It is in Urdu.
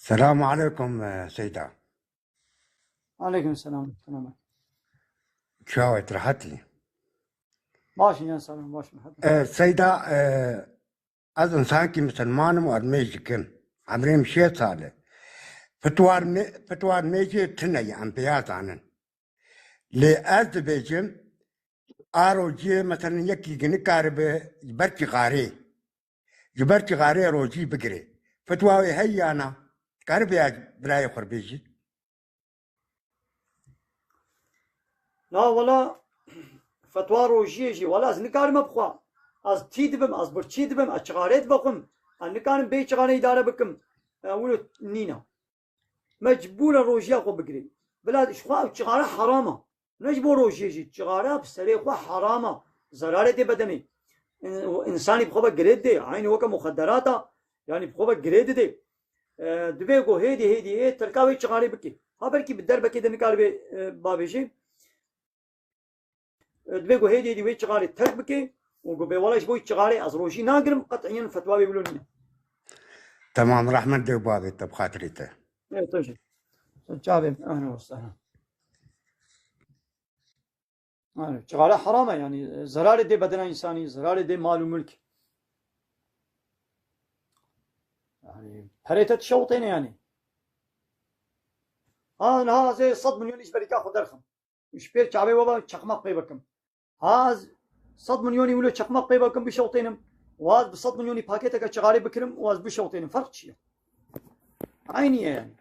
السلام عليكم سيدة. عليكم السلام ورحمة. شاوت راحتي. ماشي يا سلام ماشي محمد. سيدة أظن سانكي مسلمان وأرميجكن عمري مشيت صالة فتوار ميجي تني عن بياتانا لأذبيجم آروجي مثلا يكي جنكار جبرتي غاري روجي بقري فتواوي هيا أنا كاربي براي خربيجي. لا ولا فتوى روجيجي ولا از نكار مبخوا از تيدبم از برتشيدبم از شغاريت بقم ان نكار بي شغاري اداره بكم ولو نينا مجبور روجيا خو بقري بلاد شخوا شغاره حرامه نجبور روجيجي شغاره بسري خو حرامه زراره دي بدمي انساني بخو بقريد دي عين وك مخدراتا يعني بخو بقريد دي دبيغو هيدي تركاوي شغاري بكي هابركي بالدربكي دنكار بي بابيجي دبيغو هيدي وي شغالي ترك بكي وقبي والله شبوي شغالي از روشي ناقرم قطعيا فتوى بيقولون تمام رحمة دي بابي تب خاطريته. ايه طيب جابي اهلا وسهلا. شغالة حرامة يعني زرار دي بدن انساني زرار دي مال وملك يعني هريتت شوطين يعني انا زي 100 مليون ايش بريك اخذ درخم مش بير شعبي بابا شقمق بيبكم هاز 100 مليون يقولوا شقمق بيبكم بشوطينم واز ب 100 مليون باكيتك شغالي بكرم واز بشوطينم فرق شيء عيني يعني